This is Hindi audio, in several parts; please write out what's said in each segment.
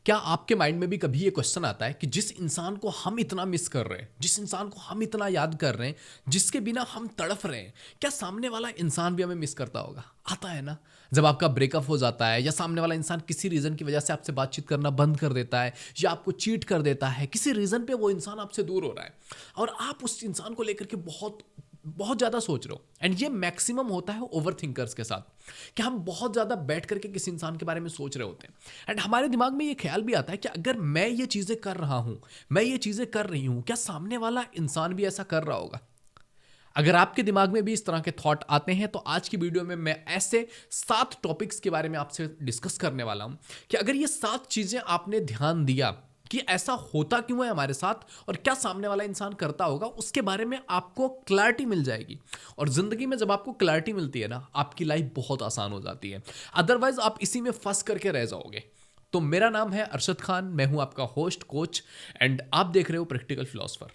क्या आपके माइंड में भी कभी ये क्वेश्चन आता है कि जिस इंसान को हम इतना मिस कर रहे हैं, जिस इंसान को हम इतना याद कर रहे हैं, जिसके बिना हम तड़फ रहे हैं, क्या सामने वाला इंसान भी हमें मिस करता होगा? आता है ना। जब आपका ब्रेकअप हो जाता है या सामने वाला इंसान किसी रीज़न की वजह से आपसे बातचीत करना बंद कर देता है या आपको चीट कर देता है, किसी रीज़न पे वो इंसान आपसे दूर हो रहा है और आप उस इंसान को लेकर के बहुत बहुत ज़्यादा सोच रहे हो। एंड ये मैक्सिमम होता है ओवर थिंकर्स के साथ कि हम बहुत ज़्यादा बैठ करके किसी इंसान के बारे में सोच रहे होते हैं। एंड हमारे दिमाग में ये ख्याल भी आता है कि अगर मैं ये चीज़ें कर रहा हूँ, मैं ये चीज़ें कर रही हूँ, क्या सामने वाला इंसान भी ऐसा कर रहा होगा? अगर आपके दिमाग में भी इस तरह के थॉट आते हैं तो आज की वीडियो में मैं ऐसे 7 टॉपिक्स के बारे में आपसे डिस्कस करने वाला हूं कि अगर ये 7 चीजें आपने ध्यान दिया कि ऐसा होता क्यों है हमारे साथ और क्या सामने वाला इंसान करता होगा, उसके बारे में आपको क्लैरिटी मिल जाएगी। और जिंदगी में जब आपको क्लैरिटी मिलती है ना, आपकी लाइफ बहुत आसान हो जाती है। अदरवाइज आप इसी में फंस करके रह जाओगे। तो मेरा नाम है अरशद खान, मैं हूं आपका होस्ट कोच एंड आप देख रहे हो प्रैक्टिकल फिलोसफर।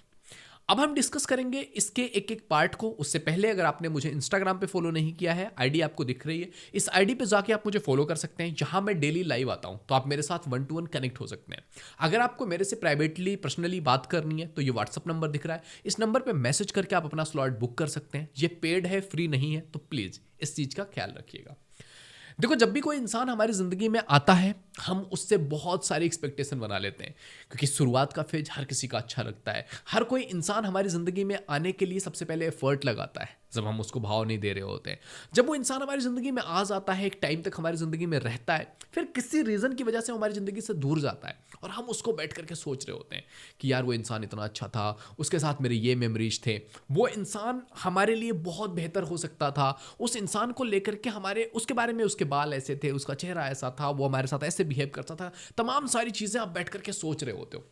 अब हम डिस्कस करेंगे इसके एक एक पार्ट को। उससे पहले अगर आपने मुझे इंस्टाग्राम पे फॉलो नहीं किया है, आईडी आपको दिख रही है, इस आईडी पे जाके आप मुझे फॉलो कर सकते हैं। जहां मैं डेली लाइव आता हूं तो आप मेरे साथ 1-to-1 कनेक्ट हो सकते हैं। अगर आपको मेरे से प्राइवेटली पर्सनली बात करनी है तो ये व्हाट्सअप नंबर दिख रहा है, इस नंबर पर मैसेज करके आप अपना स्लॉट बुक कर सकते हैं। ये पेड है, फ्री नहीं है, तो प्लीज़ इस चीज़ का ख्याल रखिएगा। देखो, जब भी कोई इंसान हमारी ज़िंदगी में आता है हम उससे बहुत सारी एक्सपेक्टेशन बना लेते हैं, क्योंकि शुरुआत का फेज हर किसी का अच्छा लगता है। हर कोई इंसान हमारी ज़िंदगी में आने के लिए सबसे पहले एफर्ट लगाता है जब हम उसको भाव नहीं दे रहे होते हैं। जब वो इंसान हमारी ज़िंदगी में आ जाता है, एक टाइम तक हमारी ज़िंदगी में रहता है, फिर किसी रीज़न की वजह से वो हमारी ज़िंदगी से दूर जाता है और हम उसको बैठ करके सोच रहे होते हैं कि यार वो इंसान इतना अच्छा था, उसके साथ मेरे ये मेमोरीज थे, वो इंसान हमारे लिए बहुत बेहतर हो सकता था, उस इंसान को लेकर के हमारे उसके बारे में, उसके बाल ऐसे थे, उसका चेहरा ऐसा था, वो हमारे साथ ऐसे बिहेव करता था। तमाम सारी चीज़ें आप बैठ करके सोच रहे होते हो।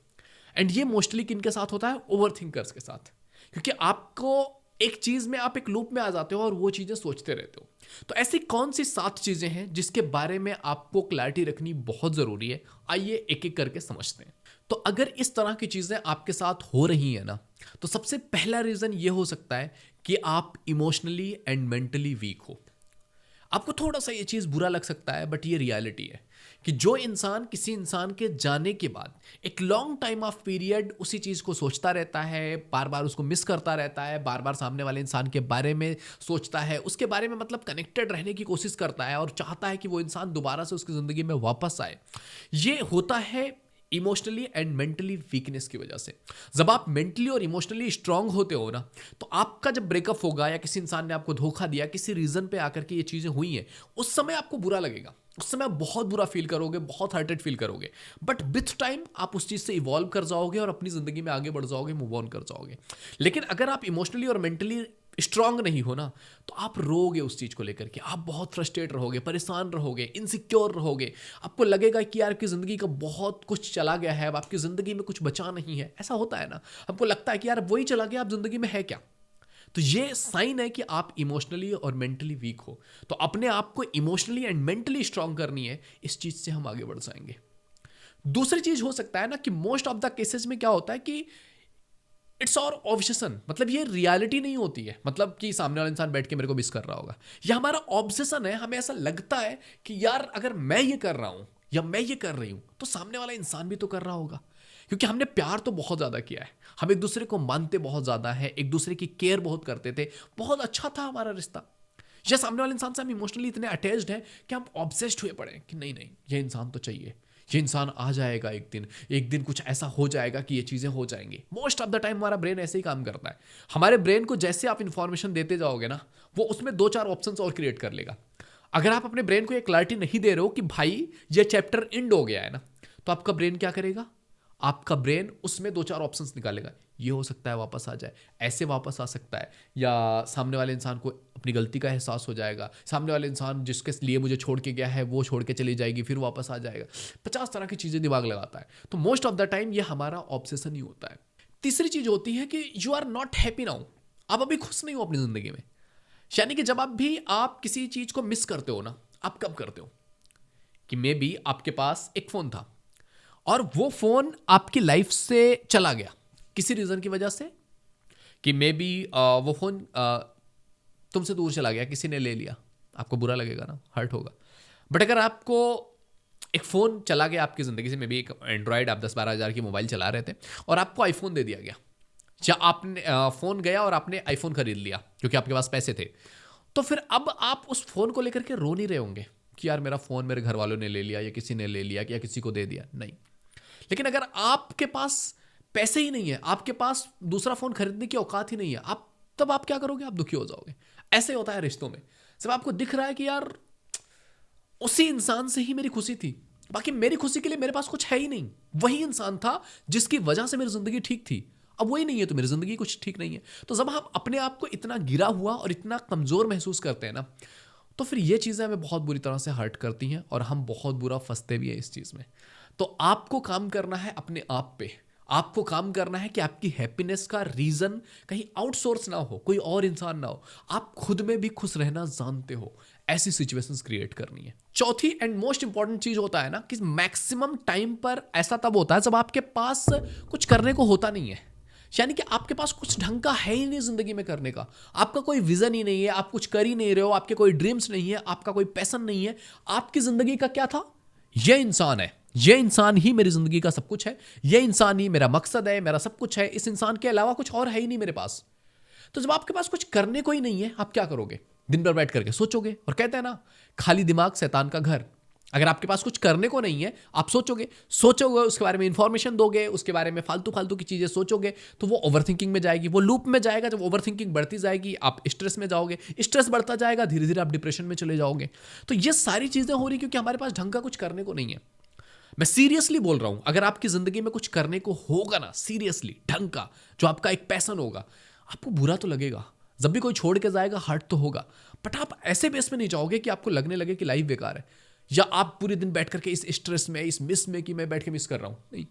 एंड ये मोस्टली किनके साथ होता है? ओवर थिंकर्स के साथ। क्योंकि आपको एक चीज में आप एक लूप में आ जाते हो और वो चीजें सोचते रहते हो। तो ऐसी कौन सी 7 चीजें हैं जिसके बारे में आपको क्लैरिटी रखनी बहुत जरूरी है? आइए एक एक करके समझते हैं। तो अगर इस तरह की चीजें आपके साथ हो रही है ना, तो सबसे पहला रीजन ये हो सकता है कि आप इमोशनली एंड मेंटली वीक हो। आपको थोड़ा सा ये चीज़ बुरा लग सकता है, बट ये रियलिटी है कि जो इंसान किसी इंसान के जाने के बाद एक लॉन्ग टाइम ऑफ पीरियड उसी चीज़ को सोचता रहता है, बार बार उसको मिस करता रहता है, बार बार सामने वाले इंसान के बारे में सोचता है, उसके बारे में मतलब कनेक्टेड रहने की कोशिश करता है और चाहता है कि वो इंसान दोबारा से उसकी ज़िंदगी में वापस आए, ये होता है इमोशनली एंड मेंटली वीकनेस की वजह से। जब आप मेंटली और इमोशनली स्ट्रांग होते हो ना, तो आपका जब ब्रेकअप होगा या किसी इंसान ने आपको धोखा दिया, किसी रीजन पे आकर के ये चीजें हुई हैं, उस समय आपको बुरा लगेगा, उस समय आप बहुत बुरा फील करोगे, बहुत हर्टेड फील करोगे। बट विथ टाइम आप उस चीज से इवॉल्व कर जाओगे और अपनी जिंदगी में आगे बढ़ जाओगे, मूव ऑन कर जाओगे। लेकिन अगर आप इमोशनली और मेंटली स्ट्रांग नहीं हो ना, तो आप रोगे उस चीज को लेकर के, आप बहुत फ्रस्ट्रेट रहोगे, परेशान रहोगे, इनसिक्योर रहोगे। आपको लगेगा कि यार आपकी जिंदगी का बहुत कुछ चला गया है, अब आपकी जिंदगी में कुछ बचा नहीं है। ऐसा होता है ना, आपको लगता है कि यार वही चला गया, अब जिंदगी में है क्या। तो ये साइन है कि आप इमोशनली और मेंटली वीक हो। तो अपने आप को इमोशनली एंड मेंटली स्ट्रांग करनी है, इस चीज से हम आगे बढ़ जाएंगे। दूसरी चीज हो सकता है ना कि मोस्ट ऑफ द केसेस में क्या होता है कि इट्स और ऑब्सेशन, मतलब ये रियलिटी नहीं होती है, मतलब कि सामने वाला इंसान बैठ के मेरे को मिस कर रहा होगा। ये हमारा ऑब्सेशन है। हमें ऐसा लगता है कि यार अगर मैं ये कर रहा हूं या मैं ये कर रही हूं तो सामने वाला इंसान भी तो कर रहा होगा। क्योंकि हमने प्यार तो बहुत ज़्यादा किया है, हम एक दूसरे को मानते बहुत ज़्यादा है, एक दूसरे की केयर बहुत करते थे, बहुत अच्छा था हमारा रिश्ता। या सामने वाले इंसान से हम इमोशनली इतने अटैच्ड हैं कि हम ऑब्सेस्ड हुए पड़े हैं कि नहीं नहीं, ये इंसान तो चाहिए, ये इंसान आ जाएगा एक दिन, एक दिन कुछ ऐसा हो जाएगा कि ये चीज़ें हो जाएंगी। मोस्ट ऑफ द टाइम हमारा ब्रेन ऐसे ही काम करता है। हमारे ब्रेन को जैसे आप इन्फॉर्मेशन देते जाओगे ना, वो उसमें 2-4 ऑप्शन और क्रिएट कर लेगा। अगर आप अपने ब्रेन को ये क्लैरिटी नहीं दे रहे हो कि भाई ये चैप्टर एंड हो गया है ना, तो आपका ब्रेन क्या करेगा? आपका ब्रेन उसमें 2-4 ऑप्शंस निकालेगा। ये हो सकता है वापस आ जाए, ऐसे वापस आ सकता है, या सामने वाले इंसान को अपनी गलती का एहसास हो जाएगा, सामने वाले इंसान जिसके लिए मुझे छोड़ के गया है वो छोड़ के चली जाएगी, फिर वापस आ जाएगा। 50 तरह की चीज़ें दिमाग लगाता है। तो मोस्ट ऑफ द टाइम ये हमारा ऑब्सेशन ही होता है। तीसरी चीज़ होती है कि you are not happy now. आप अभी खुश नहीं हो अपनी ज़िंदगी में। यानी कि जब आप किसी चीज़ को मिस करते हो ना, आप कब करते हो कि मे बी आपके पास एक फ़ोन था और वो फोन आपकी लाइफ से चला गया किसी रीजन की वजह से, कि मे बी वो फोन तुमसे दूर चला गया, किसी ने ले लिया, आपको बुरा लगेगा ना, हर्ट होगा। बट अगर आपको एक फ़ोन चला गया आपकी ज़िंदगी से, मे बी एक एंड्रॉयड, आप 10-12 हज़ार की मोबाइल चला रहे थे और आपको आईफोन दे दिया गया, या आपने फ़ोन गया और आपने आईफोन खरीद लिया क्योंकि आपके पास पैसे थे। तो फिर अब आप उस फ़ोन को लेकर के रो नहीं रहे होंगे कि यार मेरा फ़ोन मेरे घर वालों ने ले लिया या किसी ने ले लिया या किसी को दे दिया, नहीं। लेकिन अगर आपके पास पैसे ही नहीं है, आपके पास दूसरा फ़ोन खरीदने की औकात ही नहीं है, तब आप क्या करोगे? आप दुखी हो जाओगे। ऐसे होता है रिश्तों में। जब आपको दिख रहा है कि यार उसी इंसान से ही मेरी खुशी थी, बाकी मेरी खुशी के लिए मेरे पास कुछ है ही नहीं। वही इंसान था जिसकी वजह से मेरी जिंदगी ठीक थी, अब वही नहीं है तो मेरी जिंदगी कुछ ठीक नहीं है। तो जब हम अपने आप को इतना गिरा हुआ और इतना कमजोर महसूस करते हैं ना, तो फिर ये चीज़ें हमें बहुत बुरी तरह से हर्ट करती हैं और हम बहुत बुरा फंसते भी हैं इस चीज़ में। तो आपको काम करना है अपने आप पे। आपको काम करना है कि आपकी हैप्पीनेस का रीजन कहीं आउटसोर्स ना हो, कोई और इंसान ना हो, आप खुद में भी खुश रहना जानते हो, ऐसी सिचुएशंस क्रिएट करनी है। चौथी एंड मोस्ट इंपॉर्टेंट चीज होता है ना कि मैक्सिमम टाइम पर ऐसा तब होता है जब आपके पास कुछ करने को होता नहीं है, यानी कि आपके पास कुछ ढंग का है ही नहीं जिंदगी में करने का, आपका कोई विजन ही नहीं है, आप कुछ कर ही नहीं रहे हो, आपके कोई ड्रीम्स नहीं है, आपका कोई पैशन नहीं है। आपकी जिंदगी का क्या था? यह इंसान है, यह इंसान ही मेरी जिंदगी का सब कुछ है, यह इंसान ही मेरा मकसद है, मेरा सब कुछ है, इस इंसान के अलावा कुछ और है ही नहीं मेरे पास। तो जब आपके पास कुछ करने को ही नहीं है, आप क्या करोगे? दिन भर बैठ करके सोचोगे, और कहते हैं ना खाली दिमाग शैतान का घर। अगर आपके पास कुछ करने को नहीं है, आप सोचोगे सोचोगे उसके बारे में इंफॉर्मेशन दोगे, उसके बारे में फालतू फालतू की चीजें सोचोगे, तो वो ओवर थिंकिंग में जाएगी, वो लूप में जाएगा। जब ओवर थिंकिंग बढ़ती जाएगी आप स्ट्रेस में जाओगे, स्ट्रेस बढ़ता जाएगा, धीरे धीरे आप डिप्रेशन में चले जाओगे। तो ये सारी चीजें हो रही क्योंकि हमारे पास ढंग का कुछ करने को नहीं है। मैं सीरियसली बोल रहा हूं, अगर आपकी जिंदगी में कुछ करने को होगा ना, सीरियसली ढंग का, जो आपका एक पैशन होगा, आपको बुरा तो लगेगा, जब भी कोई छोड़ के जाएगा हर्ट तो होगा, बट आप ऐसे बेस में नहीं जाओगे कि आपको लगने लगे कि लाइफ बेकार है, या आप पूरे दिन बैठ करके इस स्ट्रेस में, इस मिस में कि मैं बैठ के मिस कर रहा हूं। नहीं,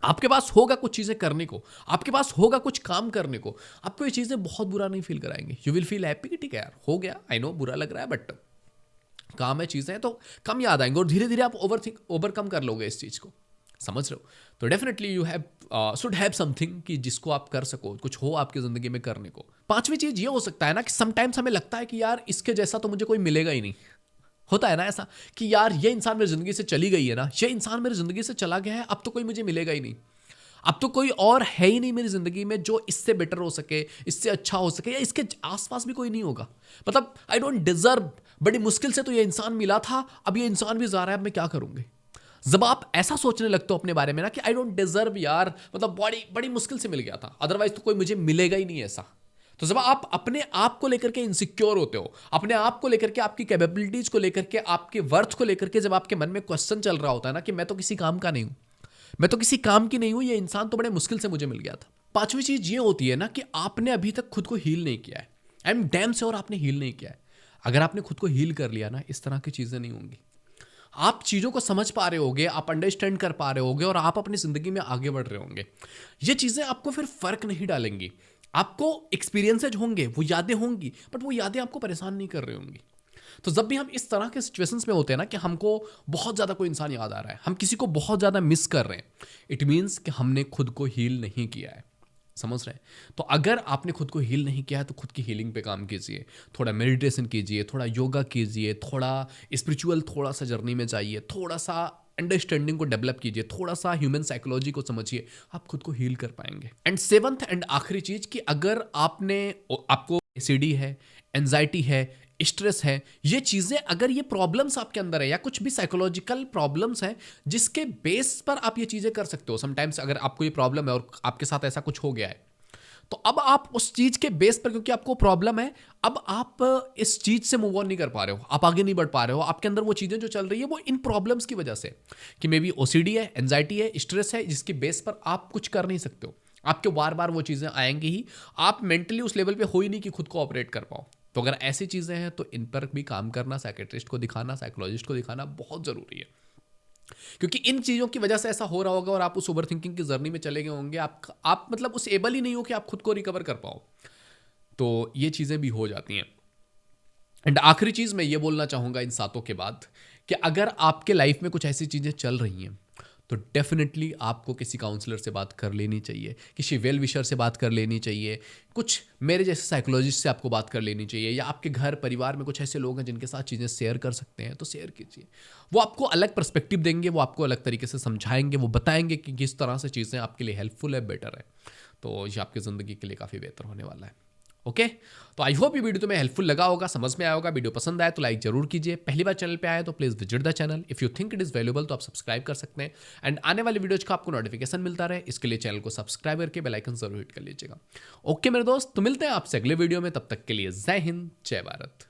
आपके पास होगा कुछ चीजें करने को, आपके पास होगा कुछ काम करने को, आपको ये चीजें बहुत बुरा नहीं फील कराएंगे। यू विल फील हैप्पी कि ठीक है यार हो गया, आई नो बुरा लग रहा है बट काम है, चीजें तो कम याद आएंगे, और धीरे धीरे आप ओवरकम कर लोगे इस चीज को। समझ रहे हो? तो definitely you have should have something कि जिसको आप कर सको, कुछ हो आपकी जिंदगी में करने को। पांचवी चीज ये हो सकता है ना कि समटाइम्स हमें लगता है कि यार इसके जैसा तो मुझे कोई मिलेगा ही नहीं। होता है ना ऐसा कि यार ये इंसान मेरी जिंदगी से चली गई है ना, ये इंसान मेरी जिंदगी से चला गया है, अब तो कोई मुझे मिलेगा ही नहीं, अब तो कोई और है ही नहीं मेरी जिंदगी में जो इससे बेटर हो सके, इससे अच्छा हो सके, या इसके आसपास भी कोई नहीं होगा। मतलब आई डोंट डिजर्व, बड़ी मुश्किल से तो ये इंसान मिला था, अब ये इंसान भी जा रहा है, अब मैं क्या करूंगी? जब आप ऐसा सोचने लगते हो अपने बारे में ना कि आई डोंट डिजर्व यार, मतलब बड़ी बड़ी मुश्किल से मिल गया था, अदरवाइज तो कोई मुझे मिलेगा ही नहीं ऐसा। तो जब आप अपने आप को लेकर के इनसिक्योर होते हो, अपने आप को लेकर के, आपकी कैपेबिलिटीज को लेकर के, आपके वर्थ को लेकर के, जब आपके मन में क्वेश्चन चल रहा होता है ना कि मैं तो किसी काम का नहीं हूं, मैं तो किसी काम की नहीं हूं, ये इंसान तो बड़े मुश्किल से मुझे मिल गया था। पांचवी चीज ये होती है ना कि आपने अभी तक खुद को हील नहीं किया है। आई एम डैम श्योर आपने हील नहीं किया है। अगर आपने खुद को हील कर लिया ना, इस तरह की चीजें नहीं होंगी। आप चीजों को समझ पा रहे होगे, आप अंडरस्टैंड कर पा रहे होगे, और आप अपनी जिंदगी में आगे बढ़ रहे होंगे। ये चीजें आपको फिर फर्क नहीं डालेंगी। आपको एक्सपीरियंसेज होंगे, वो यादें होंगी, बट वो यादें आपको परेशान नहीं कर रही होंगी। तो जब भी हम इस तरह के सिचुएशंस में होते हैं ना कि हमको बहुत ज़्यादा कोई इंसान याद आ रहा है, हम किसी को बहुत ज़्यादा मिस कर रहे हैं, इट मीन्स कि हमने खुद को हील नहीं किया है। समझ रहे हैं? तो अगर आपने खुद को हील नहीं किया है तो खुद की हीलिंग पे काम कीजिए, थोड़ा मेडिटेशन कीजिए, थोड़ा योगा कीजिए, थोड़ा स्पिरिचुअल थोड़ा सा जर्नी में जाइए, थोड़ा सा अंडरस्टैंडिंग को डेवलप कीजिए, थोड़ा सा ह्यूमन साइकोलॉजी को समझिए, आप खुद को हील कर पाएंगे। एंड सेवंथ एंड आखिरी चीज कि अगर आपको एसिडी है, एंजाइटी है, स्ट्रेस है, ये चीजें, अगर ये प्रॉब्लम्स आपके अंदर है या कुछ भी साइकोलॉजिकल प्रॉब्लम्स हैं जिसके बेस पर आप ये चीजें कर सकते हो, समटाइम्स अगर आपको ये प्रॉब्लम है और आपके साथ ऐसा कुछ हो गया है, तो अब आप उस चीज के बेस पर, क्योंकि आपको प्रॉब्लम है, अब आप इस चीज से मूव ऑन नहीं कर पा रहे हो, आप आगे नहीं बढ़ पा रहे हो, आपके अंदर वो चीजें जो चल रही है वो इन प्रॉब्लम्स की वजह से, कि मे बी ओसीडी है, एंजाइटी है, स्ट्रेस है, जिसके बेस पर आप कुछ कर नहीं सकते हो। आपके बार बार वो चीजें आएंगी ही, आप मेंटली उस लेवल पे हो ही नहीं कि खुद को ऑपरेट कर पाओ। तो अगर ऐसी चीजें हैं तो इन पर भी काम करना, साइकेट्रिस्ट को दिखाना, साइकोलॉजिस्ट को दिखाना बहुत जरूरी है, क्योंकि इन चीज़ों की वजह से ऐसा हो रहा होगा और आप उस ओवर थिंकिंग की जर्नी में चले गए होंगे, आप मतलब उस एबल ही नहीं हो कि आप खुद को रिकवर कर पाओ। तो ये चीज़ें भी हो जाती हैं। एंड आखिरी चीज़ मैं ये बोलना चाहूँगा इन सातों के बाद कि अगर आपके लाइफ में कुछ ऐसी चीज़ें चल रही हैं तो डेफिनेटली आपको किसी काउंसलर से बात कर लेनी चाहिए, किसी वेल विशर से बात कर लेनी चाहिए, कुछ मेरे जैसे साइकोलॉजिस्ट से आपको बात कर लेनी चाहिए, या आपके घर परिवार में कुछ ऐसे लोग हैं जिनके साथ चीज़ें शेयर कर सकते हैं तो शेयर कीजिए। वो आपको अलग पर्सपेक्टिव देंगे, वो आपको अलग तरीके से समझाएंगे, वो बताएंगे कि किस तरह से चीज़ें आपके लिए हेल्पफुल है, बेटर है। तो ये आपकी ज़िंदगी के लिए काफ़ी बेहतर होने वाला है। ओके, तो आई होप ये वीडियो तुम्हें हेल्पफुल लगा होगा, समझ में आया होगा। वीडियो पसंद आए तो लाइक जरूर कीजिए। पहली बार चैनल पे आए तो please visit the channel. If you think it is valuable तो आप सब्सक्राइब कर सकते हैं, एंड आने वाली वीडियोज का आपको नोटिफिकेशन मिलता रहे इसके लिए चैनल को सब्सक्राइब करके बेल आइकन जरूर हिट कर लीजिएगा। ओके मेरे दोस्त, तो मिलते हैं आपसे अगले वीडियो में, तब तक के लिए जय हिंद, जय भारत।